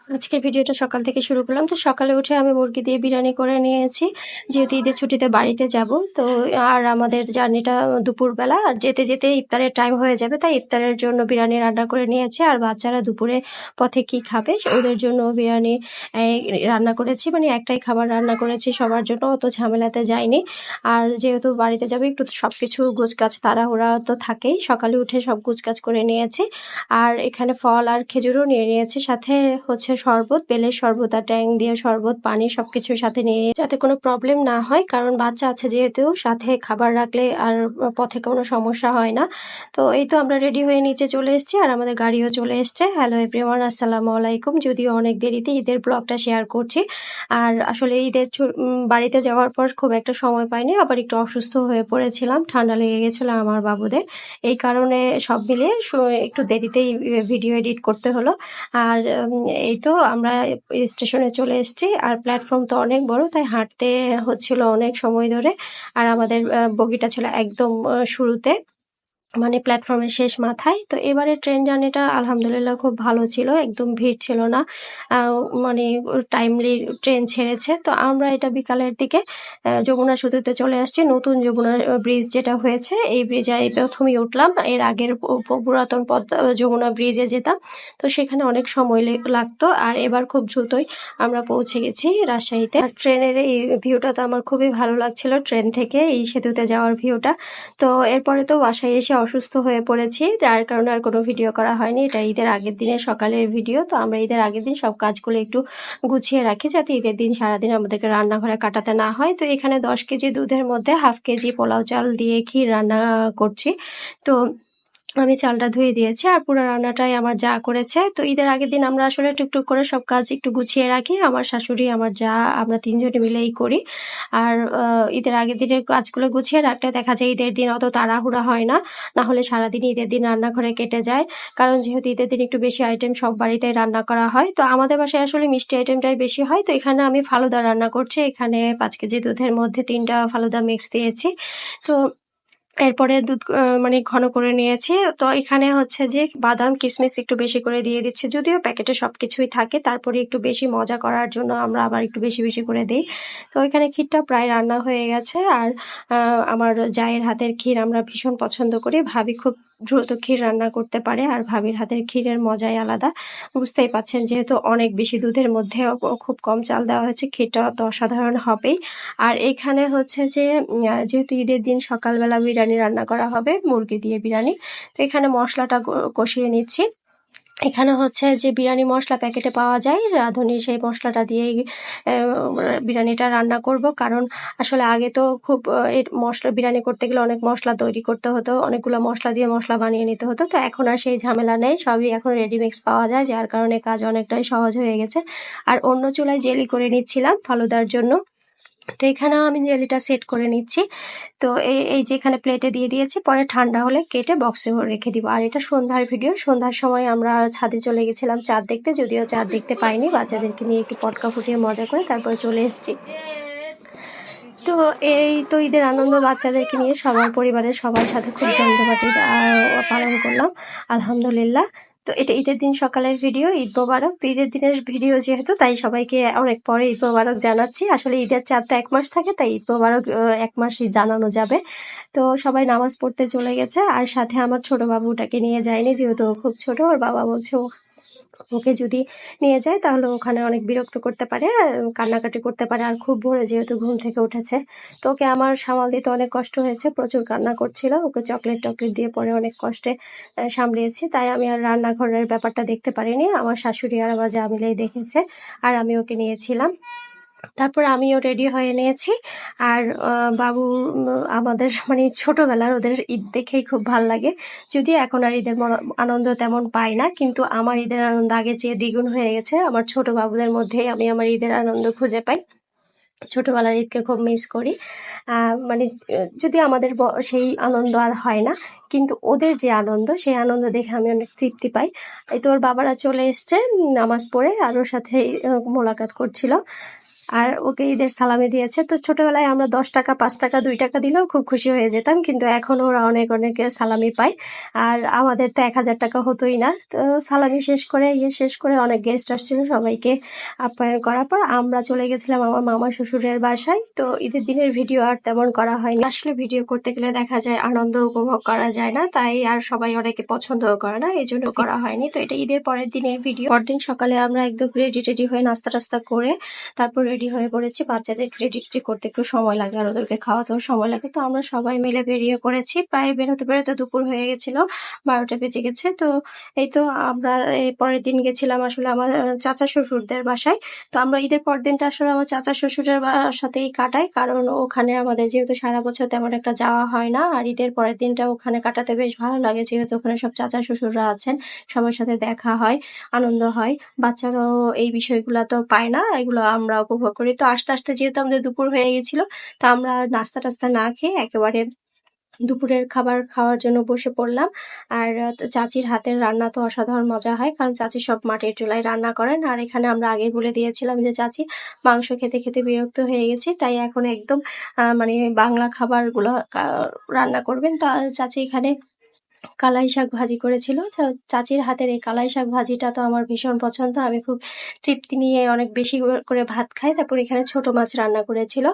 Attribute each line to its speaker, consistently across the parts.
Speaker 1: আজকের ভিডিওটা সকাল থেকে শুরু করলাম। তো সকালে উঠে আমি মুরগি দিয়ে বিরিয়ানি করে নিয়েছি, যেহেতু ঈদের ছুটিতে বাড়িতে যাব। তো আর আমাদের জার্নিটা দুপুরবেলা, আর যেতে যেতে ইফতারের টাইম হয়ে যাবে, তাই ইফতারের জন্য বিরিয়ানি রান্না করে নিয়েছি। আর বাচ্চারা দুপুরে পথে কি খাবে ওদের জন্য বিরিয়ানি এই, রান্না করেছি, মানে একটাই খাবার রান্না করেছি সবার জন্য, অত ঝামেলাতে যাইনি। আর যেহেতু বাড়িতে যাবে একটু সবকিছু গোছগাছ তাড়াহুড়া তো থাকেই, সকালে উঠে সব গোছগাছ করে নিয়েছি। আর এখানে ফল আর খেজুরও নিয়ে নিয়েছি, সাথে হচ্ছে শরবত, বেলের শরবত আর ট্যাং দিয়ে শরবত, পানি সবকিছুর সাথে নিয়ে, যাতে কোনো প্রবলেম না হয়, কারণ বাচ্চা আছে যেহেতু, সাথে খাবার রাখলে আর পথে কোনো সমস্যা হয় না। তো এই তো আমরা রেডি হয়ে নিচে চলে এসেছি, আর আমাদের গাড়িও চলে এসছে। হ্যালো এভরিওয়ান, আসসালামু আলাইকুম। যদিও অনেক দেরিতে ঈদের ব্লগটা শেয়ার করছি, আর আসলে ঈদের বাড়িতে যাওয়ার পর খুব একটা সময় পাইনি, আবার একটু অসুস্থ হয়ে পড়েছিলাম, ঠান্ডা লেগে গেছিল আমার বাবুদের। এই কারণে সব মিলিয়ে একটু দেরিতেই ভিডিও এডিট করতে হলো। আর এই তো আমরা স্টেশনে চলে এসেছি, আর প্ল্যাটফর্ম তো অনেক বড়, তাই হাঁটতে হচ্ছিল অনেক সময় ধরে। আর আমাদের বগিটা ছিল একদম শুরুতে, মানে প্ল্যাটফর্মের শেষ মাথায়। তো এবারে ট্রেন জার্নিটা আলহামদুলিল্লাহ খুব ভালো ছিল, একদম ভিড় ছিল না। মানে টাইমলি ট্রেন ছেড়েছে। তো আমরা এটা বিকালের দিকে যমুনা সেতুতে চলে আসছি, নতুন যমুনা ব্রিজ যেটা হয়েছে, এই ব্রিজে প্রথমেই উঠলাম। এর আগের পুরাতন যমুনা ব্রিজে যেতাম, তো সেখানে অনেক সময় লাগতো। আর এবার খুব দ্রুতই আমরা পৌঁছে গেছি রাজশাহীতে। আর ট্রেনের এই ভিউটা তো আমার খুবই ভালো লাগছিল, ট্রেন থেকে এই সেতুতে যাওয়ার ভিউটা। তো এরপরে তো বাসায় এসে অসুস্থ হয়ে পড়েছি, যার কারণে আর কোনো ভিডিও করা হয়নি। এটা ঈদের আগের দিনের সকালের ভিডিও। তো আমরা ঈদের আগের দিন সব কাজগুলো একটু গুছিয়ে রাখি, যাতে ঈদের দিন সারাদিন আমাদেরকে রান্নাঘরে কাটাতে না হয়। তো এখানে 10 কেজি দুধের মধ্যে হাফ কেজি পোলাও চাল দিয়ে ক্ষীর রান্না করছি। তো আমি চালটা ধুয়ে দিয়েছি, আর পুরো রান্নাটাই আমার যা করেছে। তো ঈদের আগের দিন আমরা আসলে টুকটুক করে সব কাজ একটু গুছিয়ে রাখি, আমার শাশুড়ি, আমার যা, আমরা তিনজনে মিলেই করি। আর ঈদের আগের দিনের কাজগুলো গুছিয়ে রাখলে দেখা যায় ঈদের দিন অত তাড়াহুড়া হয় না, না হলে সারাদিন ঈদের দিন রান্নাঘরে কেটে যায়। কারণ যেহেতু ঈদের দিন একটু বেশি আইটেম সব বাড়িতেই রান্না করা হয়, তো আমাদের বাসায় আসলে মিষ্টি আইটেমটাই বেশি হয়। তো এখানে আমি ফালুদা রান্না করছি, এখানে 5 কেজি দুধের মধ্যে 3টা ফালুদা মিক্স দিয়েছি। তো এরপরে দুধ মানে ঘন করে নিয়েছি। তো এখানে হচ্ছে যে বাদাম কিশমিশ একটু বেশি করে দিয়ে দিচ্ছি, যদিও প্যাকেটে সব কিছুই থাকে, তারপরে একটু বেশি মজা করার জন্য আমরা আবার একটু বেশি বেশি করে দিই। তো এখানে ক্ষীরটা প্রায় রান্না হয়ে গেছে। আর আমার জায়ের হাতের ক্ষীর আমরা ভীষণ পছন্দ করি, ভাবি খুব দ্রুত ক্ষীর রান্না করতে পারে, আর ভাবির হাতের ক্ষীরের মজাই আলাদা। বুঝতেই পাচ্ছেন, যেহেতু অনেক বেশি দুধের মধ্যে খুব কম চাল দেওয়া হয়েছে, ক্ষীরটা তো অসাধারণ হবেই। আর এখানে হচ্ছে যে যেহেতু ঈদের দিন সকালবেলা বিরিয়ানি রান্না করা হবে, মুরগি দিয়ে বিরিয়ানি, তো এখানে মশলাটা কষিয়ে নিচ্ছি। এখানে হচ্ছে যে বিরিয়ানি মশলা প্যাকেটে পাওয়া যায়, রাঁধুনি সেই মশলাটা দিয়েই বিরিয়ানিটা রান্না করব। কারণ আসলে আগে তো খুব এর মশলা বিরিয়ানি করতে গেলে অনেক মশলা তৈরি করতে হতো, অনেকগুলো মশলা দিয়ে মশলা বানিয়ে নিতে হতো। তো এখন আর সেই ঝামেলা নেই, সবই এখন রেডিমিক্স পাওয়া যায়, যার কারণে কাজ অনেকটাই সহজ হয়ে গেছে। আর অন্য চুলায় জেলি করে নিচ্ছিলাম ফালুদার জন্য। তো এখানেও আমি জেলিটা সেট করে নিচ্ছি। তো এই যে এখানে প্লেটে দিয়ে দিয়েছি, পরে ঠান্ডা হলে কেটে বক্সে রেখে দিব। আর এটা সন্ধ্যার ভিডিও, সন্ধ্যার সময় আমরা ছাদে চলে গেছিলাম চাঁদ দেখতে, যদিও চাঁদ দেখতে পাইনি, বাচ্চাদেরকে নিয়ে একটু পটকা ফুটিয়ে মজা করে তারপরে চলে এসেছি। তো এই তো ঈদের আনন্দ বাচ্চাদেরকে নিয়ে সবার পরিবারের সবার সাথে খুব জমজমাটি পালন করলাম আলহামদুলিল্লাহ। তো এটা ঈদের দিন সকালের ভিডিও, ঈদ মোবারক। তো ঈদের দিনের ভিডিও যেহেতু, তাই সবাইকে অনেক পরে ঈদ মোবারক জানাচ্ছি। আসলে ঈদের চাঁদটা 1 মাস থাকে, তাই ঈদ মোবারক 1 মাসই জানানো যাবে। তো সবাই নামাজ পড়তে চলে গেছে, আর সাথে আমার ছোট বাবুটাকে নিয়ে যায়নি, যেহেতু ও খুব ছোট। ওর বাবা বলছে ওকে যদি নিয়ে যায় তাহলে ওখানে অনেক বিরক্ত করতে পারে, কান্নাকাটি করতে পারে, আর খুব ভোরে যেহেতু ঘুম থেকে উঠেছে। তো ওকে আমার সামাল দিতে অনেক কষ্ট হয়েছে, প্রচুর কান্না করছিল, ওকে চকলেট টকলেট দিয়ে পরে অনেক কষ্টে সামলিয়েছি। তাই আমি আর রান্নাঘরের ব্যাপারটা দেখতে পারিনি, আমার শাশুড়ি আর আমার যা মিলেই দেখেছে, আর আমি ওকে নিয়েছিলাম। তারপর আমিও রেডি হয়ে নিয়েছি। আর বাবু আমাদের মানে ছোটবেলার ওদের ঈদ দেখেই খুব ভাল লাগে, যদিও এখন আর ঈদের আনন্দ তেমন পাই না, কিন্তু আমার ঈদের আনন্দ আগের চেয়ে দ্বিগুণ হয়ে গেছে। আমার ছোট বাবুদের মধ্যেই আমি আমার ঈদের আনন্দ খুঁজে পাই, ছোটবেলার ঈদকে খুব মিস করি। মানে যদি আমাদের সেই আনন্দ আর হয় না, কিন্তু ওদের যে আনন্দ, সেই আনন্দ দেখে আমি অনেক তৃপ্তি পাই। এই তো ওর বাবারা চলে এসছে নামাজ পড়ে, আর ওর সাথে মোলাকাত করছিল। আর ওকে ঈদের সালামি দিয়েছে। তো ছোটবেলায় আমরা 10 টাকা 5 টাকা 2 টাকা দিলেও খুব খুশি হয়ে যেতাম, কিন্তু এখন ওরা অনেক অনেক সালামি পায়। আর আমাদের তো 1000 টাকা হতোই না। তো সালামি শেষ করে শেষ করে অনেক গেস্ট আসছিল, সবাইকে আপ্যায়ন করার পর আমরা চলে গেছিলাম আমার মামা শ্বশুরের বাসায়। তো ঈদের দিনের ভিডিও আর তেমন করা হয়নি। আসলে ভিডিও করতে গেলে দেখা যায় আনন্দ উপভোগ করা যায় না, তাই আর সবাই অনেকে পছন্দও করে না, এই জন্য করা হয়নি। তো এটা ঈদের পরের দিনের ভিডিও। পরদিন সকালে আমরা একদম রেডি টেডি হয়ে নাস্তা টাস্তা করে তারপর রেডি হয়ে পড়েছি। বাচ্চাদের রেডি টেডি করতে একটু সময় লাগে আর ওদেরকে খাওয়াতেও সময় লাগে। তো আমরা সবাই মিলে বেরিয়ে পড়েছি। প্রায় বেরোতে বেরোতে দুপুর হয়ে গেছিল, 12টা বেজে গেছে। তো এই তো আমরা এই পরের দিন গেছিলাম আসলে আমার চাচা শ্বশুরদের বাসায়। তো আমরা ঈদের পর দিনটা আসলে আমার চাচা শ্বশুরের সাথেই কাটাই, কারণ ওখানে আমাদের যেহেতু সারা বছর তেমন একটা যাওয়া হয় না, আর ঈদের পরের দিনটা ওখানে কাটাতে বেশ ভালো লাগে, যেহেতু ওখানে সব চাচা শ্বশুররা আছেন, সবার সাথে দেখা হয়, আনন্দ হয়। বাচ্চারাও এই বিষয়গুলো তো পায় না, এগুলো আমরা উপভোগ করি। তো আস্তে আস্তে যেহেতু আমাদের দুপুর হয়ে গেছিল, তা আমরা নাস্তা টাস্তা না খেয়ে একেবারে দুপুরের খাবার খাওয়ার জন্য বসে পড়লাম। আর চাচির হাতের রান্না তো অসাধারণ মজা হয়, কারণ চাচি সব মাটির চুলায় রান্না করেন। আর এখানে আমরা আগে বলে দিয়েছিলাম যে চাচি মাংস খেতে খেতে বিরক্ত হয়ে গেছি, তাই এখন একদম মানে বাংলা খাবারগুলো রান্না করবেন। তো চাচি এখানে কালাই শাক ভাজি করেছিল। চাচির হাতের এই কালাই শাক ভাজিটা তো আমার ভীষণ পছন্দ, আমি খুব তৃপ্তি নিয়ে অনেক বেশি করে ভাত খাই। তারপর এখানে ছোট মাছ রান্না করেছিল,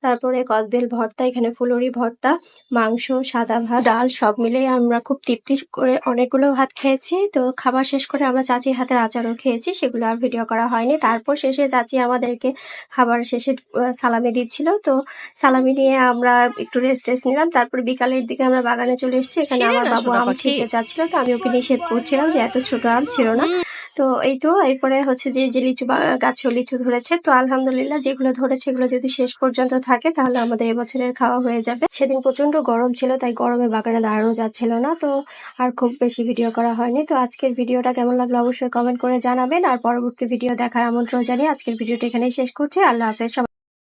Speaker 1: তারপরে কদবেল ভর্তা, এখানে ফুলুরি ভর্তা, মাংস, সাদা ভাত, ডাল, সব মিলে আমরা খুব তৃপ্তি করে অনেকগুলো ভাত খেয়েছি। তো খাবার শেষ করে আমরা চাচির হাতের আচারও খেয়েছি, সেগুলো আর ভিডিও করা হয়নি। তারপর শেষে চাচি আমাদেরকে খাবার শেষে সালামি দিচ্ছিল। তো সালামি নিয়ে আমরা একটু রেস্ট নিলাম। তারপর বিকালের দিকে আমরা বাগানে চলে এসেছি। এখানে আমার বাবু আম ছিঁড়তে চাচ্ছিল, তো আমি ওকে নিষেধ করছিলাম যে এত ছোট আম ছিঁড়ো না। তো এই তো এরপরে হচ্ছে যে লিচু গাছেও লিচু ধরেছে। তো আলহামদুলিল্লাহ, যেগুলো ধরেছে এগুলো যদি শেষ পর্যন্ত থাকে তাহলে আমাদের এবছরের খাওয়া হয়ে যাবে। সেদিন প্রচন্ড গরম ছিল, তাই গরমে বাগানে দাঁড়ানো যাচ্ছিল না, তো আর খুব বেশি ভিডিও করা হয়নি। তো আজকের ভিডিওটা কেমন লাগলো অবশ্যই কমেন্ট করে জানাবেন, আর পরবর্তী ভিডিও দেখার আমন্ত্রণ জানিয়ে আজকের ভিডিওটা এখানেই শেষ করছি। আল্লাহ হাফেজ।